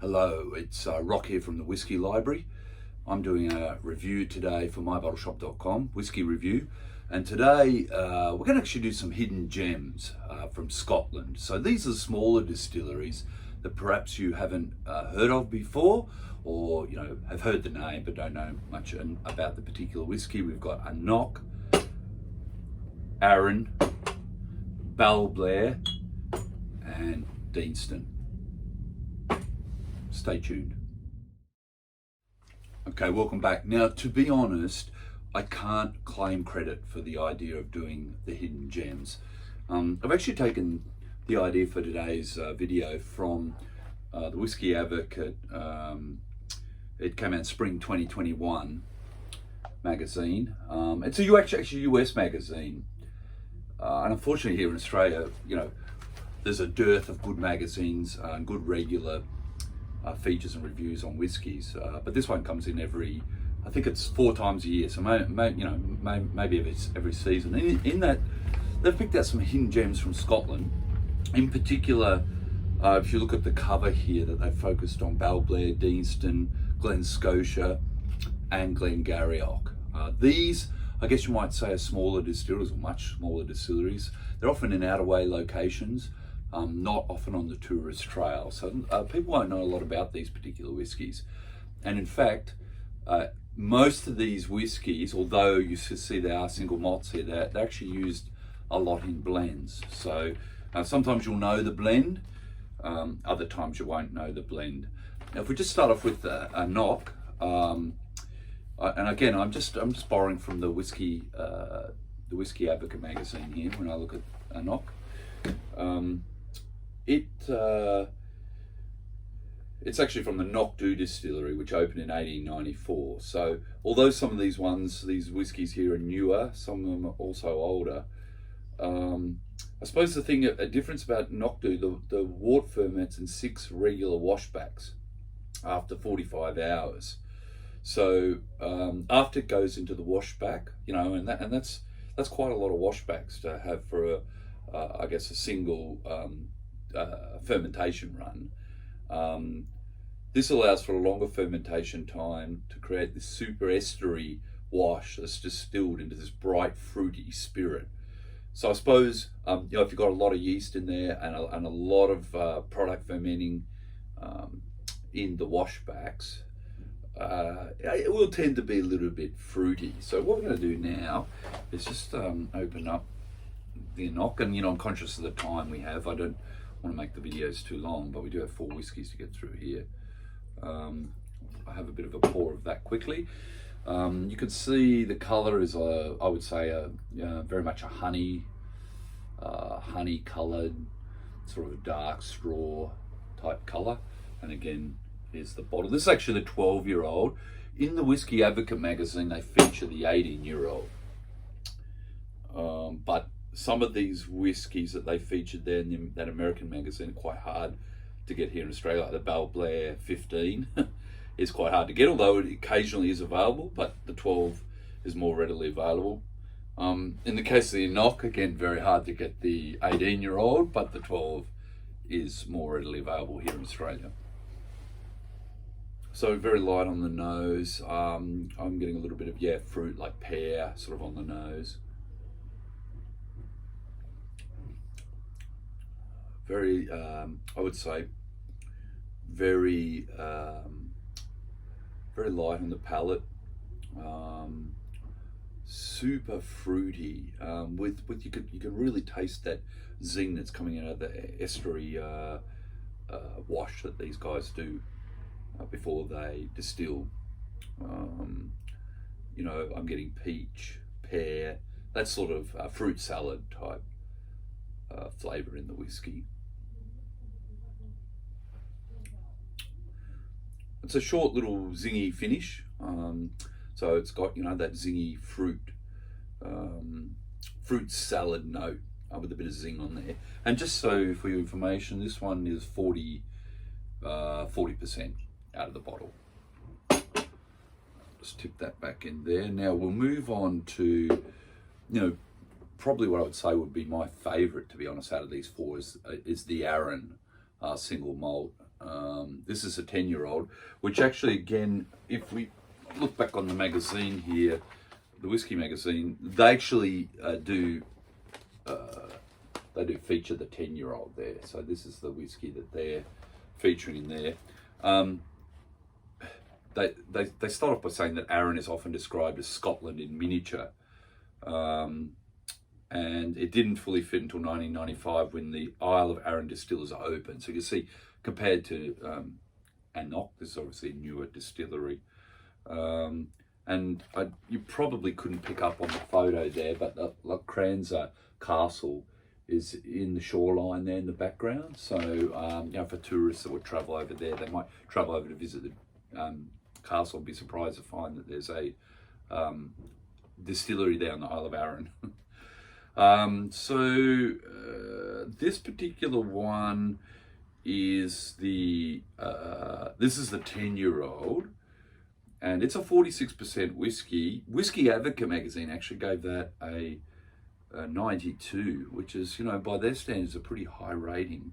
Hello, it's Rock here from the Whisky Library. I'm doing a review today for MyBottleShop.com, whisky review. And today we're going to actually do some hidden gems from Scotland. So these are smaller distilleries that perhaps you haven't heard of before, or have heard the name but don't know much about the particular whisky. We've got AnCnoc, Arran, Balblair and Deanston. Stay tuned. Okay, welcome back. Now, to be honest, I can't claim credit for the idea of doing the hidden gems. I've actually taken the idea for today's video from the Whisky Advocate. It came out in spring 2021 magazine. It's actually a US magazine. And unfortunately here in Australia, there's a dearth of good magazines and good regular features and reviews on whiskies, but this one comes in I think it's 4 times a year, so maybe every season. In that, they've picked out some hidden gems from Scotland. In particular, if you look at the cover here, that they've focused on Balblair, Deanston, Glen Scotia, and Glengarioch. These, I guess you might say, are smaller distilleries, or much smaller distilleries. They're often in out-of-way locations. Not often on the tourist trail, so people won't know a lot about these particular whiskies. And in fact, most of these whiskies, although you see they are single malts here, they're actually used a lot in blends. So sometimes you'll know the blend, other times you won't know the blend. Now, if we just start off with AnCnoc, and again, I'm just borrowing from the Whisky Advocate magazine here when I look at AnCnoc. It's actually from the Knockdhu distillery, which opened in 1894. So although some of these whiskies here are newer, some of them are also older. I suppose a difference about Knockdhu, the wort ferments in 6 regular washbacks after 45 hours. So after it goes into the washback, and that's quite a lot of washbacks to have for I guess a single fermentation run. This allows for a longer fermentation time to create this super estery wash that's distilled into this bright fruity spirit. So I suppose if you've got a lot of yeast in there and a lot of product fermenting in the washbacks, it will tend to be a little bit fruity. So what we're going to do now is just open up the AnCnoc, and I'm conscious of the time we have. I don't want to make the videos too long, but we do have 4 whiskies to get through here. I have a bit of a pour of that quickly. You can see the color is I would say very much a honey colored, sort of a dark straw type color. And again, here's the bottle. This is actually the 12-year-old. In the Whisky Advocate magazine, they feature the 18-year-old. But some of these whiskies that they featured there in that American magazine are quite hard to get here in Australia. Like the Balblair 15 is quite hard to get, although it occasionally is available, but the 12 is more readily available. In the case of the AnCnoc, again, very hard to get the 18-year-old, but the 12 is more readily available here in Australia. So very light on the nose. I'm getting a little bit of fruit, like pear, sort of on the nose. Very, I would say, very light on the palate. Super fruity. You can really taste that zing that's coming out of the estery wash that these guys do before they distill. I'm getting peach, pear, that sort of fruit salad type flavor in the whiskey. It's a short little zingy finish, so it's got that zingy fruit salad note with a bit of zing on there. And just so for your information, this one is 40% out of the bottle. Just tip that back in there. Now we'll move on to probably what I would say would be my favourite, to be honest, out of these four is the Arran single malt This is a 10-year-old, which actually, again, if we look back on the magazine here, the whiskey magazine, they actually do feature the 10-year-old there. So this is the whiskey that they're featuring in there. They start off by saying that Arran is often described as Scotland in miniature. And it didn't fully fit until 1995 when the Isle of Arran distillers opened. So you can see, compared to AnCnoc, this is obviously a newer distillery. And you probably couldn't pick up on the photo there, but the Cranza Castle is in the shoreline there in the background. So, you know, for tourists that would travel over there, they might travel over to visit the castle and be surprised to find that there's a distillery there on the Isle of Arran. This particular one is this is the 10-year-old, and it's a 46% whiskey. Whiskey Advocate magazine actually gave that a 92, which is, you know, by their standards, a pretty high rating.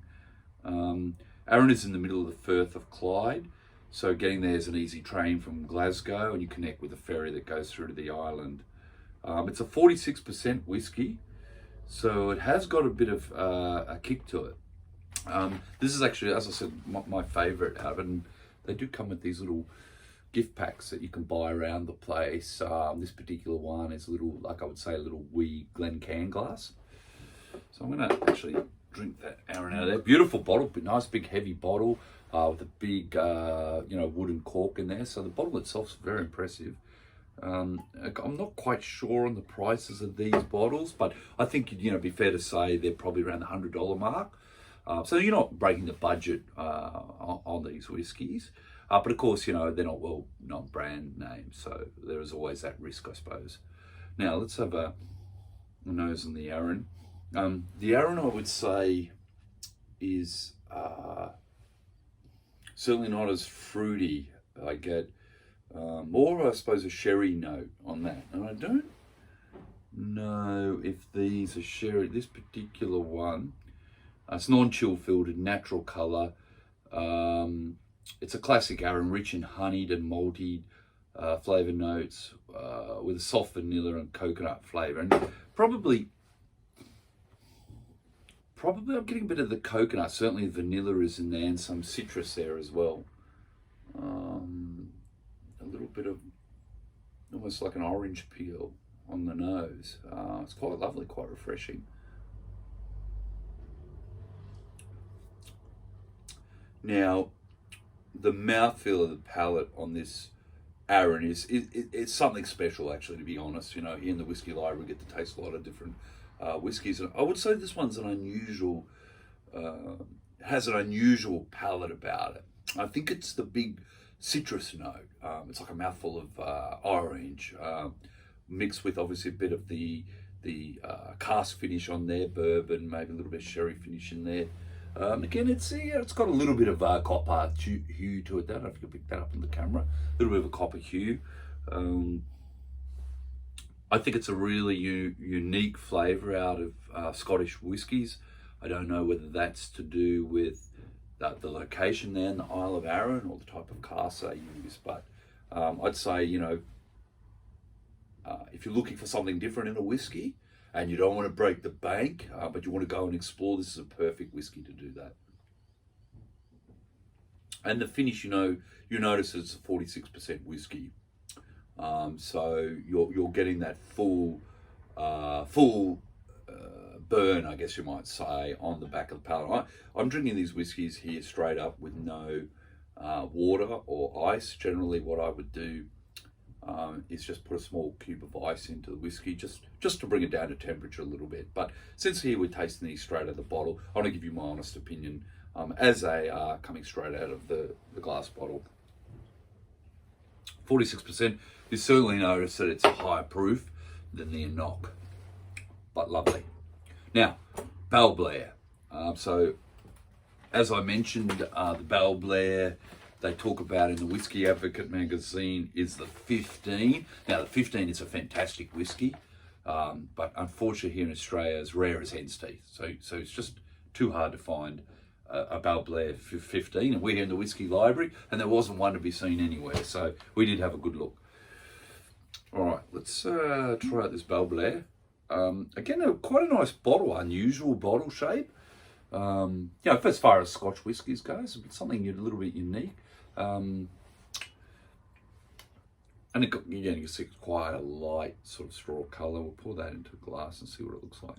Arran is in the middle of the Firth of Clyde, so getting there is an easy train from Glasgow, and you connect with a ferry that goes through to the island. It's a 46% whiskey, so it has got a bit of a kick to it. This is actually, as I said, my favourite out of it, and they do come with these little gift packs that you can buy around the place. This particular one is a little, like I would say, a little wee Glencairn glass. So I'm going to actually drink that Arran out of there. Beautiful bottle, but nice big heavy bottle with a big, you know, wooden cork in there. So the bottle itself is very impressive. I'm not quite sure on the prices of these bottles, but I think, you know, it'd be fair to say they're probably around the $100 mark. So you're not breaking the budget on these whiskies. But of course, you know, they're not brand names, so there is always that risk, I suppose. Now, let's have a nose on the Arran. The Arran, I would say, is certainly not as fruity. I get more, I suppose, a sherry note on that. And I don't know if these are sherry. This particular one, it's non-chill filtered, natural colour. It's a classic Arran, rich in honeyed and malty flavour notes with a soft vanilla and coconut flavour. And probably I'm getting a bit of the coconut. Certainly vanilla is in there and some citrus there as well. A little bit of almost like an orange peel on the nose. It's quite lovely, quite refreshing. Now, the mouthfeel of the palate on this Arran it's something special, actually, to be honest. You know, here in the Whisky Library, we get to taste a lot of different whiskies. And I would say this one's an unusual, has an unusual palate about it. I think it's the big citrus note. It's like a mouthful of orange, mixed with obviously a bit of the cask finish on there, bourbon, maybe a little bit of sherry finish in there. Again, it's got a little bit of copper hue to it. I don't know if you can pick that up on the camera. A little bit of a copper hue. I think it's a really unique flavour out of Scottish whiskies. I don't know whether that's to do with the location there in the Isle of Arran or the type of cask they use, but I'd say, you know, if you're looking for something different in a whiskey, and you don't want to break the bank, but you want to go and explore, this is a perfect whiskey to do that. And the finish, you know, you notice it's a 46% whiskey. So you're getting that full burn, I guess you might say, on the back of the palate. I'm drinking these whiskies here straight up with no water or ice. Generally, what I would do is just put a small cube of ice into the whiskey just to bring it down to temperature a little bit. But since here we're tasting these straight out of the bottle, I want to give you my honest opinion as they are coming straight out of the glass bottle. 46%, you certainly notice that it's a higher proof than the AnCnoc, but lovely. Now, Balblair. So as I mentioned, the Balblair they talk about in the Whisky Advocate magazine is the 15. Now, the 15 is a fantastic whiskey, but unfortunately here in Australia, as rare as hen's teeth. So it's just too hard to find a Balblair 15, and we're in the Whisky Library, and there wasn't one to be seen anywhere, so we did have a good look. All right, let's try out this Balblair. Again, quite a nice bottle, unusual bottle shape. You know, as far as Scotch whiskies goes, it's something a little bit unique. And it got, again, you can see it's quite a light sort of straw colour. We'll pour that into a glass and see what it looks like.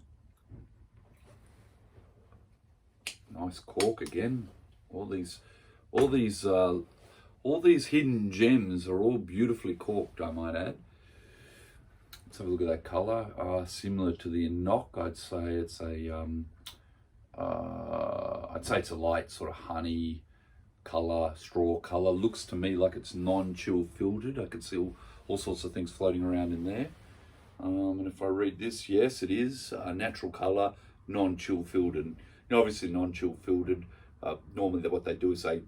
Nice cork again. All these hidden gems are all beautifully corked, I might add. Let's have a look at that colour. Similar to the AnCnoc, I'd say it's a light sort of honey colour, straw colour. Looks to me like it's non-chill filtered. I can see all sorts of things floating around in there. And if I read this, yes, it is a natural colour, non-chill filtered. You know, obviously non-chill filtered. Normally, what they do is they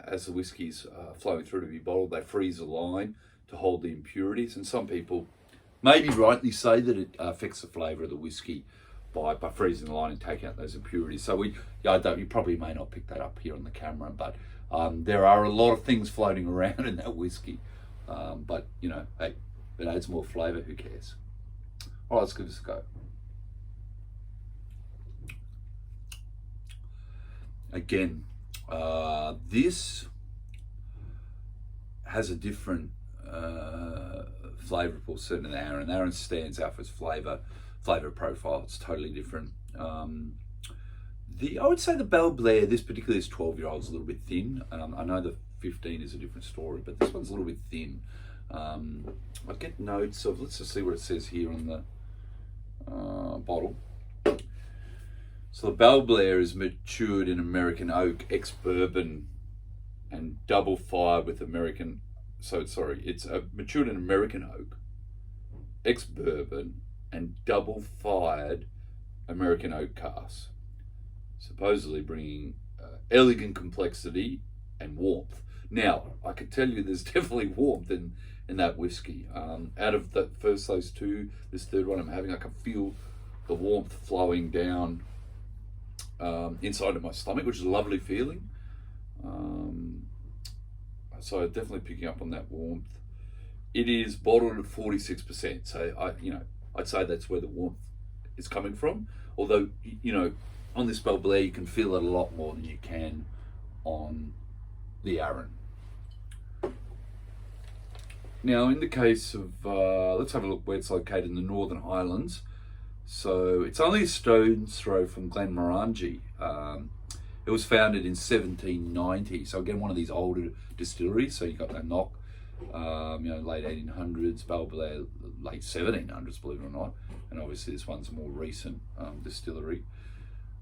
as the whiskey's flowing through to be bottled, they freeze a line to hold the impurities. And some people maybe rightly say that it affects the flavour of the whiskey by freezing the line and taking out those impurities. So you probably may not pick that up here on the camera, but there are a lot of things floating around in that whiskey. But you know, hey, it adds more flavour. Who cares? All right, let's give this a go. Again, this has a different flavour profile than Arran. Arran stands out for its flavour profile. It's totally different. I would say the Balblair, this particularly is 12-year-old, is a little bit thin. I know the 15 is a different story, but this one's a little bit thin. I get notes of, let's just see what it says here on the bottle. So the Balblair is matured in American oak, ex-bourbon, and double fired with American. So sorry, it's matured in American oak, ex-bourbon, and double fired American oak casks, supposedly bringing elegant complexity and warmth. Now, I can tell you there's definitely warmth in that whiskey. Out of those two, this third one I'm having, I can feel the warmth flowing down inside of my stomach, which is a lovely feeling. So definitely picking up on that warmth. It is bottled at 46%, so I'd say that's where the warmth is coming from. Although, you know, on this Balblair you can feel it a lot more than you can on the Arran. Now, in the case of, let's have a look where it's located in the Northern Highlands. So it's only a stone's throw from Glenmorangie. It was founded in 1790. So again, one of these older distilleries. So you got AnCnoc, late 1800s, Balblair, late 1700s, believe it or not. And obviously this one's a more recent distillery.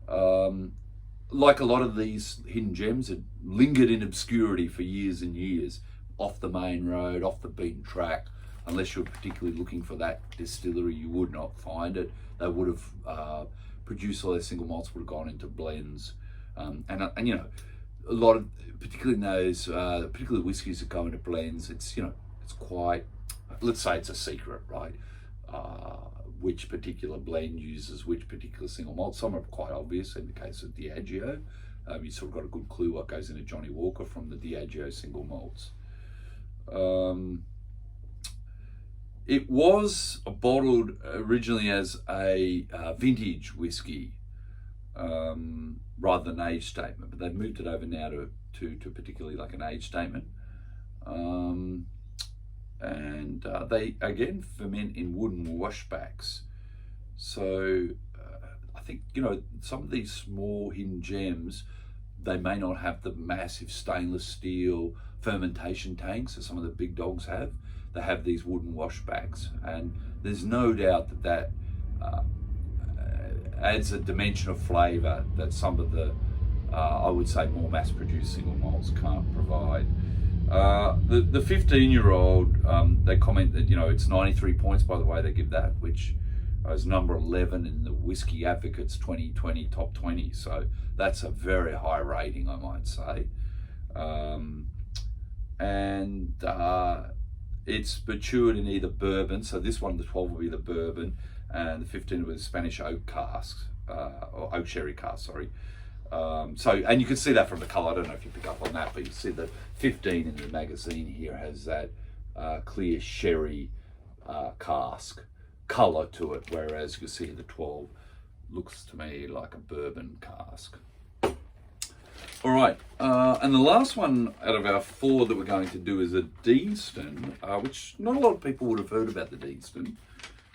Like a lot of these hidden gems, it lingered in obscurity for years and years, off the main road, off the beaten track. Unless you're particularly looking for that distillery, you would not find it. They would have produced all their single malts, would have gone into blends. And you know, a lot of, particularly in those, particularly whiskies that go into blends, it's quite, let's say it's a secret, right? Which particular blend uses which particular single malt. Some are quite obvious. In the case of Diageo, you sort of got a good clue what goes into Johnny Walker from the Diageo single malts. It was bottled originally as a vintage whiskey rather than age statement, but they've moved it over now to particularly like an age statement. And they again ferment in wooden washbacks. So I think, you know, some of these small hidden gems, they may not have the massive stainless steel fermentation tanks that some of the big dogs have. They have these wooden washbacks, and there's no doubt that adds a dimension of flavour that some of the, I would say, more mass-produced single malts can't provide. The 15-year-old, they comment that, you know, it's 93 points, by the way, they give that, which is number 11 in the Whisky Advocates 2020 top 20. So that's a very high rating, I might say. It's matured in either bourbon, so this one, the 12 will be the bourbon, and the 15 will be the Spanish oak casks, or oak sherry casks, sorry. And you can see that from the colour. I don't know if you pick up on that, but you see the 15 in the magazine here has that clear sherry cask colour to it, whereas you can see the 12 looks to me like a bourbon cask. All right, and the last one out of our 4 that we're going to do is a Deanston, which not a lot of people would have heard about the Deanston.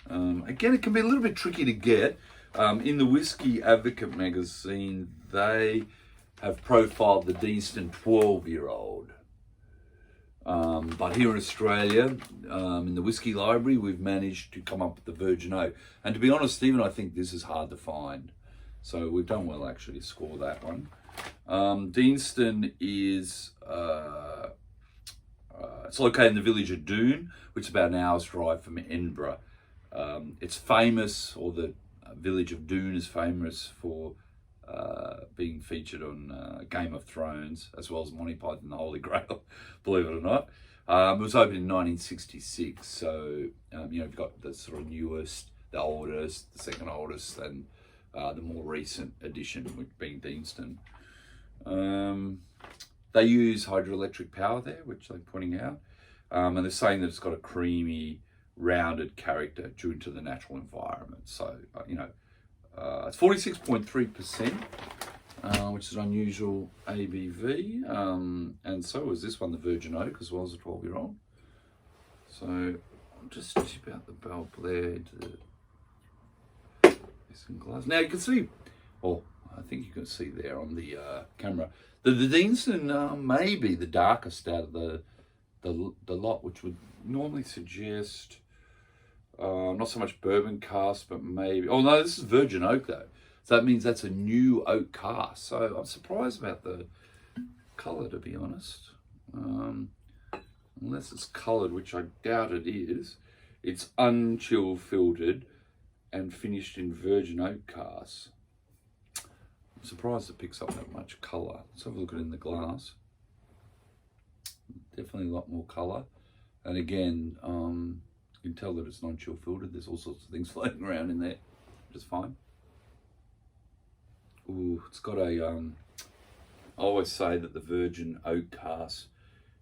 Again, it can be a little bit tricky to get. In the Whisky Advocate magazine, they have profiled the Deanston 12-year-old. But here in Australia, in the Whisky Library, we've managed to come up with the Virgin Oak. And to be honest, Stephen, I think this is hard to find. So we've done well actually to score that one. Deanston is it's located in the village of Doon, which is about an hour's drive from Edinburgh. It's famous, or the village of Doon is famous for being featured on Game of Thrones, as well as Monty Python and the Holy Grail, believe it or not. It was opened in 1966, so you've got the sort of newest, the oldest, the second oldest, and the more recent addition, which being Deanston. They use hydroelectric power there, which they're pointing out, and they're saying that it's got a creamy, rounded character due to the natural environment. So, it's 46.3%, which is an unusual ABV, and so is this one, the Virgin Oak, as well as a 12-year-old. So, I'll just tip out the Balblair into the glass. Now you can see, well, I think you can see there on the camera, the Deanston may be the darkest out of the lot, which would normally suggest not so much bourbon cask, but maybe, oh no, this is Virgin Oak though. So that means that's a new oak cask. So I'm surprised about the colour, to be honest. Unless it's coloured, which I doubt it is. It's unchill filtered and finished in Virgin Oak cask. I'm surprised it picks up that much colour. Let's have a look at it in the glass. Definitely a lot more colour. And again, you can tell that it's non-chill filtered. There's all sorts of things floating around in there, which is fine. Ooh, it's got a, I always say that the Virgin Oak cask,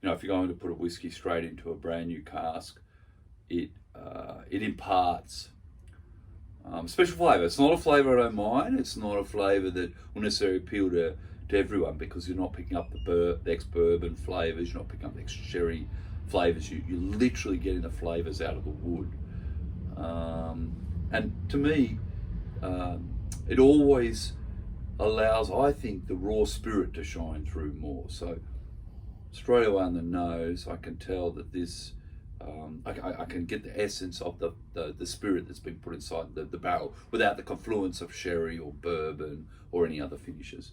if you're going to put a whiskey straight into a brand new cask, it imparts special flavour. It's not a flavour I don't mind. It's not a flavour that will necessarily appeal to everyone, because you're not picking up the ex-bourbon flavours, you're not picking up the ex-sherry flavours. You're literally getting the flavours out of the wood. And to me, it always allows, I think, the raw spirit to shine through more. So straight away on the nose, I can tell that this, I can get the essence of the spirit that's been put inside the barrel without the confluence of sherry or bourbon or any other finishes.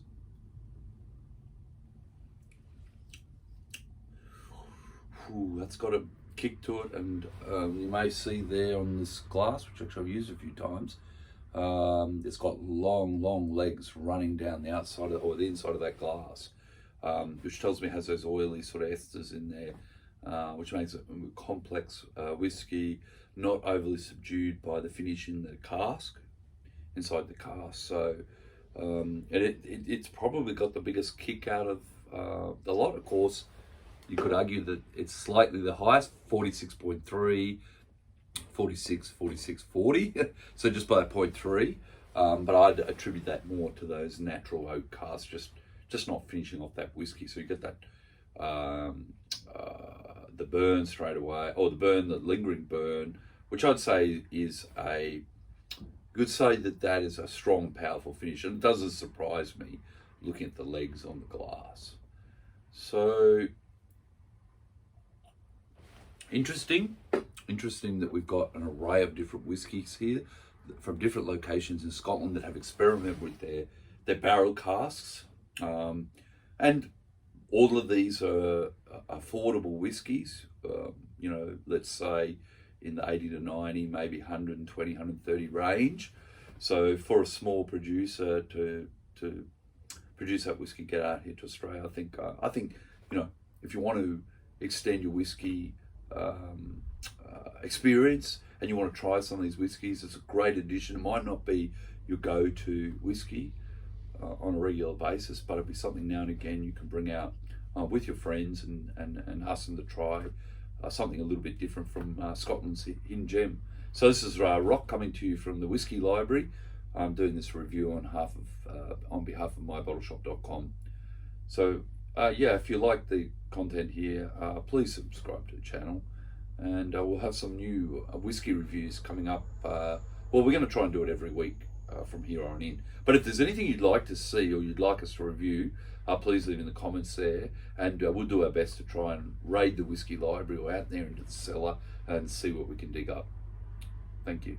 Ooh, that's got a kick to it, and you may see there on this glass, which actually I've used a few times, it's got long legs running down the outside or the inside of that glass, which tells me it has those oily sort of esters in there, which makes it a complex whiskey, not overly subdued by the finish in the cask, inside the cask. So it's probably got the biggest kick out of the lot. Of course, you could argue that it's slightly the highest, 46.3, 46, 40, so just by 0.3. But I'd attribute that more to those natural oak casks, just not finishing off that whiskey. So you get that the burn straight away, or the lingering burn, which I'd say is you could say that is a strong, powerful finish, and it doesn't surprise me looking at the legs on the glass. So interesting that we've got an array of different whiskies here from different locations in Scotland that have experimented with their barrel casks, and all of these are affordable whiskies. Let's say in the 80 to 90, maybe 120, 130 range. So for a small producer to produce that whiskey, get out here to Australia, I think if you want to extend your whiskey experience and you want to try some of these whiskies, it's a great addition. It might not be your go-to whiskey, on a regular basis, but it'll be something now and again you can bring out with your friends and ask them to try something a little bit different from Scotland's hidden gem. So this is Rock coming to you from the Whisky Library. I'm doing this review on behalf of MyBottleShop.com. So yeah, if you like the content here, please subscribe to the channel, and we'll have some new whiskey reviews coming up. Well, we're going to try and do it every week from here on in. But if there's anything you'd like to see or you'd like us to review, please leave in the comments there, and we'll do our best to try and raid the Whisky Library or out there into the cellar and see what we can dig up. Thank you.